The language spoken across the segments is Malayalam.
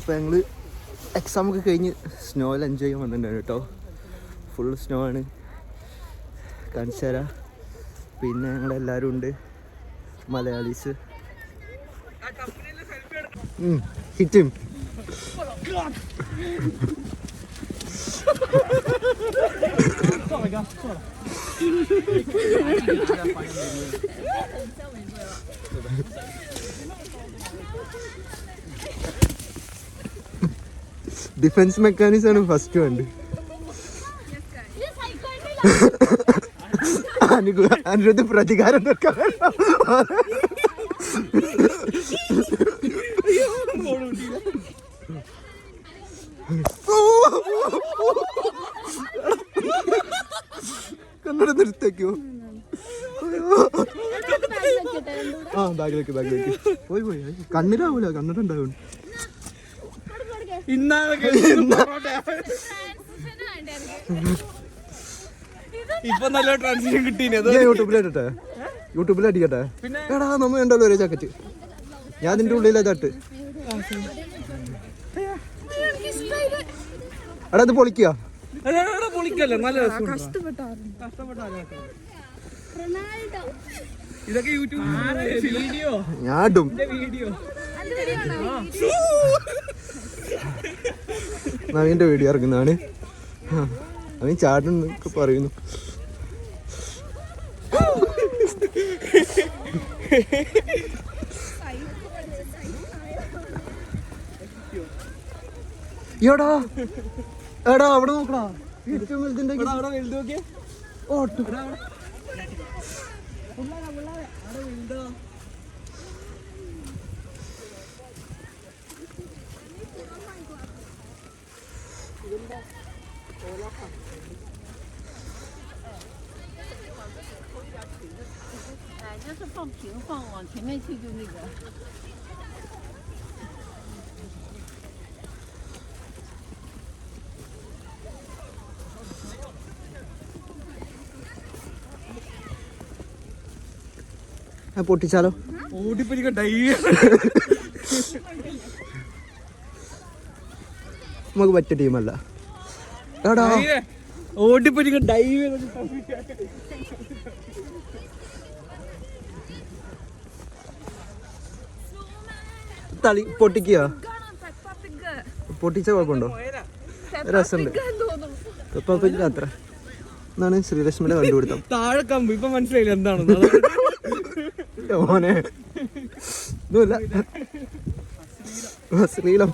അപ്പോൾ ഞങ്ങൾ എക്സാമൊക്കെ കഴിഞ്ഞ് സ്നോയിൽ എൻജോയ് ചെയ്യാൻ വന്നിട്ടുണ്ടായിരുന്നു കേട്ടോ. ഫുൾ സ്നോ ആണ്, കാണിച്ചു തരാം. പിന്നെ ഞങ്ങളെല്ലാവരും ഉണ്ട്, മലയാളീസ്. ഹിറ്റും ഡിഫൻസ് മെക്കാനിസം ആണ് ഫസ്റ്റ് വേണ്ട. അനുരുദ്ധ പ്രതികാരം തീർക്കാൻ കന്നഡ നിർത്തോ. ആ ബാഗിലേക്ക് പോയി കണ്ണിലാവൂല, കന്നഡ ഉണ്ടാവും. ഇപ്പൊ നല്ല ട്രാൻസിഷൻ കിട്ടീനെ. യൂട്യൂബിൽ അടിക്കട്ടെ. എടാ നമ്മ ഉണ്ടല്ലോ ഒരേ ജാക്കറ്റ്. ഞാൻ അതിന്റെ ഉള്ളിലെ തട്ട്. എടാ ഇത് പൊളിക്കുക. പൊളിക്കല്ലേ, നല്ല ഇതൊക്കെ യൂട്യൂബ് വീഡിയോ ഞാൻ ഇടും. നവീന്റെ വീഡിയോ ഇറങ്ങുന്നതാണ്. അവൻ ചാടുന്നൊക്കെ പറയുന്നു. എടാ എടാ അവിടെ നോക്കടാ, ഏറ്റവും വലുതിന്റെ ഓട്ടു. പൊട്ടിച്ചാലോ? ഓടിപ്പിടിക്ക നമുക്ക് പറ്റിയ ടീമല്ല. എടാ ഓടിപ്പിടിക്ക ഡൈവ് തളി പൊട്ടിക്കുക. പൊട്ടിച്ച കുഴപ്പമുണ്ടോ? രസമുണ്ട്. അത്ര എന്നാണ് ശ്രീലക്ഷ്മിയുടെ കണ്ടുപിടുത്തം. താഴെ കമ്പ്. ഇപ്പൊ മനസ്സിലായില്ല എന്താണ് മോനെ. ഇതുമില്ല, ശ്രീലം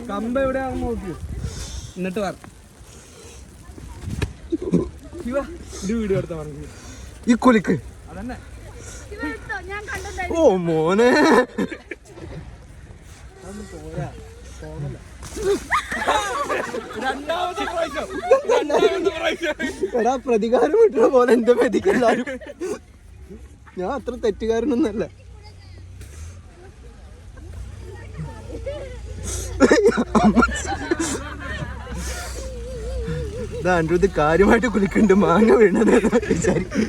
കമ്പ് എവിടെയാണെന്ന് നോക്കി എന്നിട്ട് പറ. വീഡിയോ എടുത്ത പറഞ്ഞു ഈ കുലിക്ക്. അതന്നെ. ഓ മോനെ, എടാ പ്രതികാരം വിട്ടുള്ള പോലെ എന്റെ പ്രതികാരം. ഞാൻ അത്ര തെറ്റുകാരനൊന്നല്ല. ഇത് കാര്യമായിട്ട് കുലിക്കുന്നുണ്ട്. മാങ്ങ വീണത് വിചാരിക്കും.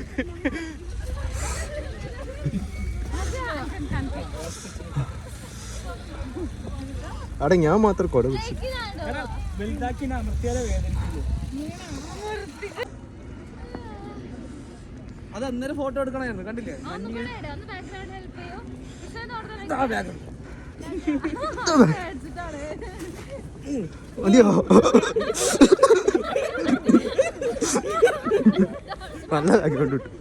അവിടെ ഞാൻ മാത്രം കൊട പിടിച്ചു. അത് അന്നേരം ഫോട്ടോ എടുക്കണമായിരുന്നു, കണ്ടില്ലേ? മതിയോ? നല്ല ബാക്ക്ഗ്രൗണ്ട് കിട്ടും.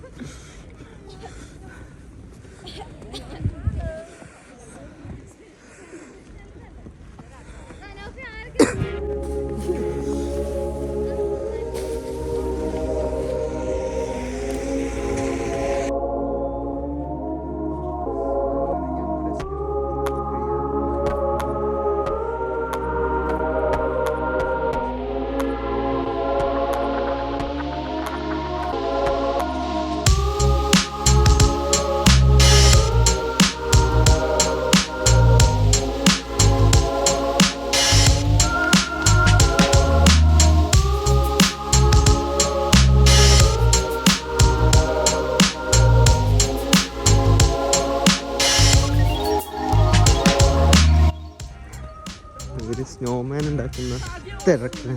സ്നോമാൻ ഉണ്ടാക്കുന്ന തിരക്ക്.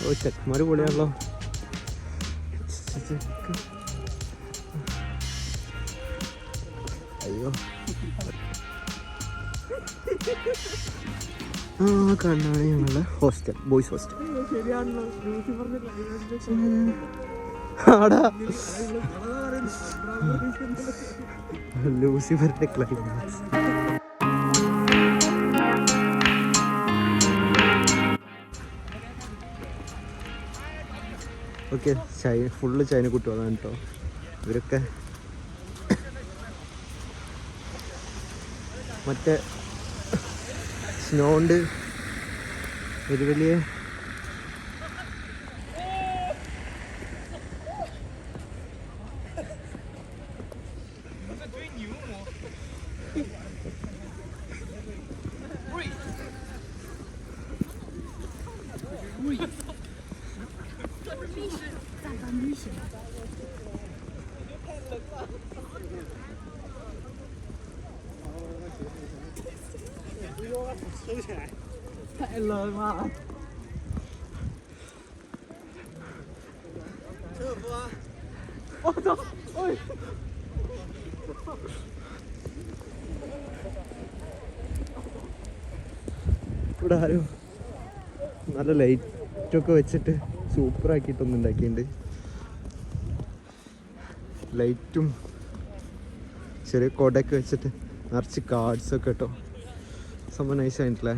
ഓ ചെക്കന്മാർ പൊളിയാണല്ലോ. അയ്യോ ആ കാണാണ് ഞങ്ങളുടെ ഹോസ്റ്റൽ, ബോയ്സ് ഹോസ്റ്റൽ. ആടാ ലൂസിഫറിന്റെ ക്ലൈമാക്സ്. ഓക്കെ, ഫുള്ള് ചൈന കുട്ടികളാണ് കേട്ടോ ഇവരൊക്കെ. മറ്റേ സ്നോ ഉണ്ട്, ഒരു വലിയ太冷了。我操！哎。 ഇവിടെ ആരും നല്ല ലൈറ്റൊക്കെ വെച്ചിട്ട് സൂപ്പറാക്കിയിട്ടൊന്നും ഉണ്ടാക്കിയിട്ടുണ്ട്. ലൈറ്റും ചെറിയ കൊടയൊക്കെ വെച്ചിട്ട് നിറച്ച് കാർഡ്സൊക്കെ കേട്ടോ. സംഭവം നൈസായിട്ടില്ലേ.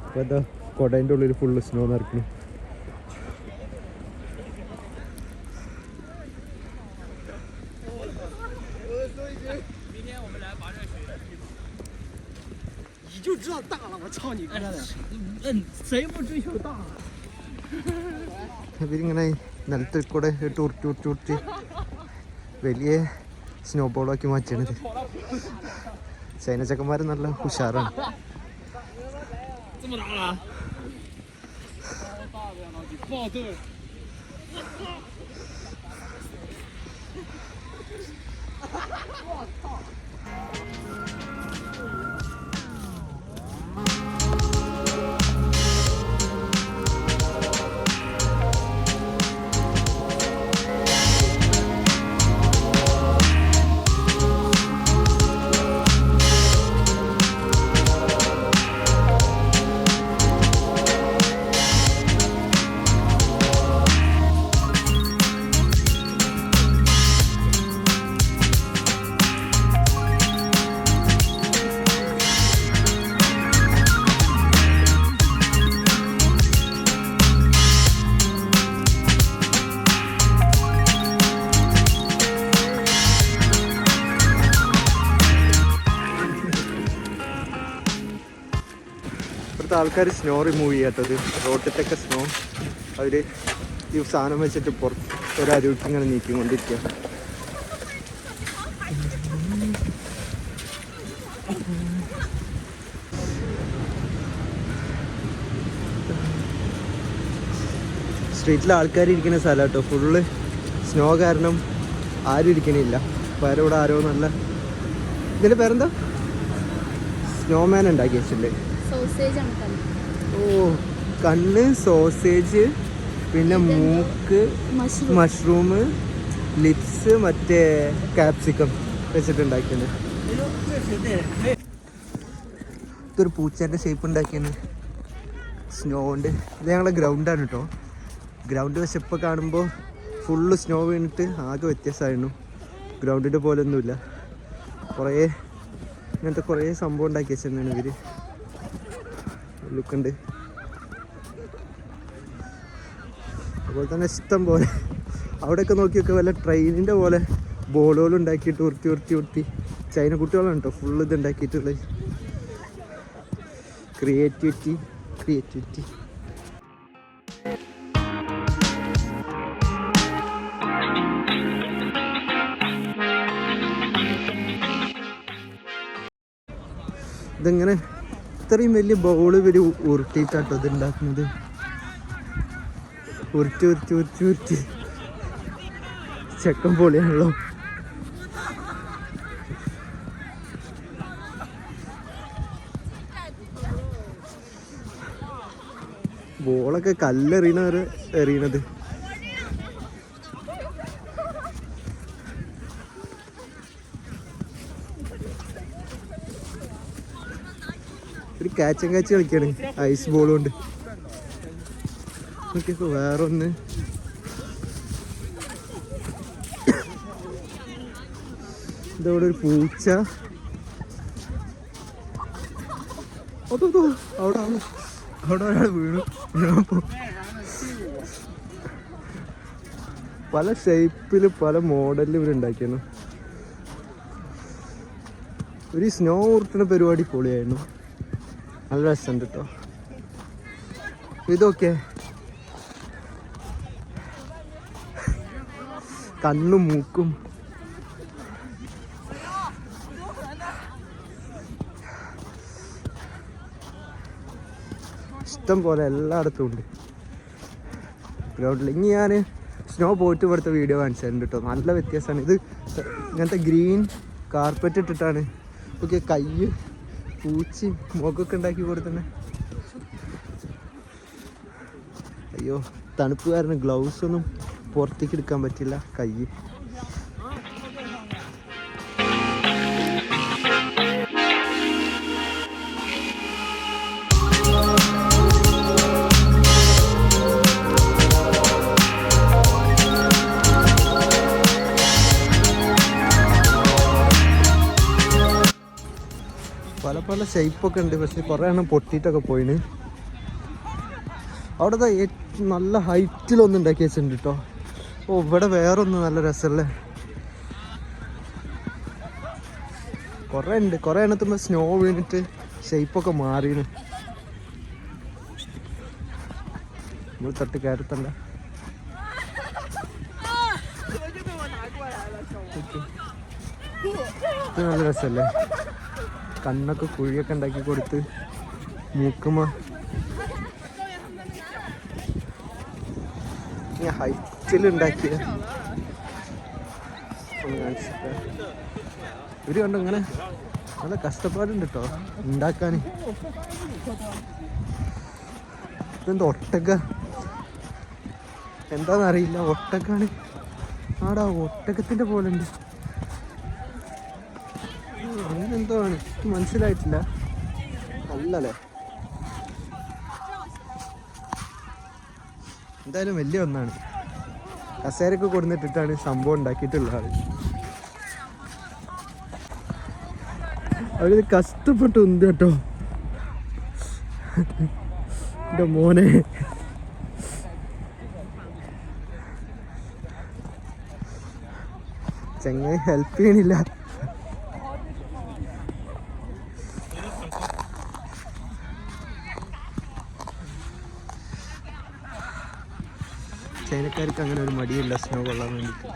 അപ്പോൾ എന്താ കൊടേൻ്റെ ഉള്ളിൽ ഫുള്ള് സ്നോ നിറക്കുന്നു. ഇവരിങ്ങനെ നിലത്തിൽ കൂടെ ഇട്ട് ഉരുട്ടി ഉരുട്ടി ഉരുട്ടി വലിയ സ്നോ ബോളാക്കി മാറ്റിയാണിത്. ചൈന ചെക്കന്മാർ നല്ല ഉഷാറാണ്. ഇവിടുത്തെ ആൾക്കാർ സ്നോ റിമൂവ് ചെയ്യാത്തത്, റോട്ടിലൊക്കെ സ്നോ അവർ ഈ സാധനം വെച്ചിട്ട് പുറത്ത് ഒരരുവിട്ട് ഇങ്ങനെ നീക്കിക്കൊണ്ടിരിക്കുക. സ്ട്രീറ്റിൽ ആൾക്കാർ ഇരിക്കുന്ന സ്ഥലം കേട്ടോ. ഫുള്ള് സ്നോ കാരണം ആരും ഇരിക്കണില്ല. വേറെ ഇവിടെ ആരോ നല്ല ഇതിൻ്റെ പേരെന്താ സ്നോമാൻ ഉണ്ടാക്കി വെച്ചിട്ടുണ്ട്. ഓ കണ്ണ്, സോസേജ്, പിന്നെ മൂക്ക്, മഷ്റൂം, ലിപ്സ്, മറ്റേ ക്യാപ്സിക്കം വെച്ചിട്ടുണ്ടാക്കിയത്. ഇതൊരു പൂച്ചേൻ്റെ ഷേപ്പ് ഉണ്ടാക്കിയത് സ്നോ ഉണ്ട്. ഇത് ഞങ്ങളുടെ ഗ്രൗണ്ടാണ് കേട്ടോ. ഗ്രൗണ്ട് പക്ഷെ ഇപ്പോൾ കാണുമ്പോൾ ഫുള്ള് സ്നോ വീണിട്ട് ആകെ വ്യത്യാസമായിരുന്നു. ഗ്രൗണ്ടിൻ്റെ പോലെ ഒന്നുമില്ല. കുറേ ഇങ്ങനത്തെ കുറേ സംഭവം ഉണ്ടാക്കി വെച്ചിരുന്നാണ് ഇവർ. ലുക്കുണ്ട്. അതുപോലെ തന്നെ ഇഷ്ടം പോലെ അവിടെയൊക്കെ നോക്കിയൊക്കെ വല്ല ട്രെയിനിൻ്റെ പോലെ ബോളുകൾ ഉണ്ടാക്കിയിട്ട് ഉരുട്ടി ഉരുട്ടി ഉരുട്ടി ചൈന കുട്ടികളാണ് കേട്ടോ ഫുള്ള് ഇത് ഉണ്ടാക്കിയിട്ടുള്ളത്. ക്രിയേറ്റിവിറ്റി. ഇതിങ്ങനെ ഇത്രയും വലിയ ബൗള് ഇവര് ഉരുട്ടിയിട്ടാട്ടോ ഇത് ഉണ്ടാക്കുന്നത്. ഉരുട്ടി ചെക്കൻ പൊളിയാണല്ലോ. ബോളൊക്കെ കല്ലെറിയണവര് എറിയണത്. ഒരു ക്യാച്ച് കളിക്കാണ് ഐസ് ബോൾ കൊണ്ട്. നോക്കിയപ്പോ വേറൊന്ന് ഇതോടെ ഒരു പൂച്ച. അതോ അവിടെ ഒരാൾ വീണു. പല ഷേപ്പില് പല മോഡലിൽ ഇവരുണ്ടാക്കിയാണ്. ഒരു സ്നോ ഉരുട്ടുന്ന പരിപാടി പൊളിയായിരുന്നു. നല്ല രസമുണ്ട് കേട്ടോ. ഇതൊക്കെ കണ്ണും മൂക്കും ഇഷ്ടം പോലെ എല്ലായിടത്തും ഉണ്ട് ഗ്രൗണ്ടിൽ. ഇനി ഞാൻ സ്നോ പോയിട്ട് ഇവിടുത്തെ വീഡിയോ കാണിച്ചിട്ടുണ്ട് കേട്ടോ. നല്ല വ്യത്യാസമാണ്. ഇത് ഇങ്ങനത്തെ ഗ്രീൻ കാർപ്പറ്റ് ഇട്ടിട്ടാണ്. ഓക്കെ, കൈ പൂച്ചി മുഖമൊക്കെ ഉണ്ടാക്കി കൊടുത്തന്നെ. അയ്യോ, തണുപ്പ് കാരണം ഗ്ലൗസ് ഒന്നും പുറത്തേക്ക് എടുക്കാൻ പറ്റില്ല. കൈ പല പല ഷേപ്പൊക്കെ ഉണ്ട്. പക്ഷെ കുറേ എണ്ണം പൊട്ടിയിട്ടൊക്കെ പോയിന്. അവിടെ നല്ല ഹൈറ്റിലൊന്നും ഉണ്ടാക്കി വെച്ചിട്ടുണ്ട് കേട്ടോ. ഓ, ഇവിടെ വേറൊന്നും നല്ല രസമല്ലേ. കുറേ ഉണ്ട്. കുറേ എണ്ണത്തുമ്പോൾ സ്നോ വീണിട്ട് ഷേപ്പൊക്കെ മാറിയാണ്. നമ്മൾ തട്ട് കയറത്തണ്ട. ഇത് നല്ല രസമല്ലേ. കണ്ണൊക്കെ കുഴിയൊക്കെ ഉണ്ടാക്കി കൊടുത്ത് മൂക്കുമ്മ ഹൈറ്റിലുണ്ടാക്കിയ ഇവര് കണ്ടോ ഇങ്ങനെ നല്ല കഷ്ടപ്പാടുണ്ട് കേട്ടോ ഉണ്ടാക്കാൻ. ഇതെന്താ ഒട്ടക? എന്താന്നറിയില്ല. ഒട്ടകാണ്. ആടാ, ഒട്ടകത്തിന്റെ പോലെ ഉണ്ട്. അങ്ങനെ എന്തോ ആണ്, എനിക്ക് മനസ്സിലായിട്ടില്ല. നല്ലല്ലേ. എന്തായാലും വലിയ ഒന്നാണ്. കസേരയൊക്കെ കൊടുത്തിട്ടിട്ടാണ് സംഭവം ഉണ്ടാക്കിയിട്ടുള്ള ആള്. അവരിത് കഷ്ടപ്പെട്ടു ഉണ്ട് കേട്ടോ. എൻ്റെ മോനെ ചങ്ങായി ഹെൽപ്പ് ചെയ്യണില്ല. ചൈനക്കാർക്ക് അങ്ങനെ ഒരു മടിയില്ല സ്നോ കൊള്ളാൻ വേണ്ടിയിട്ട്.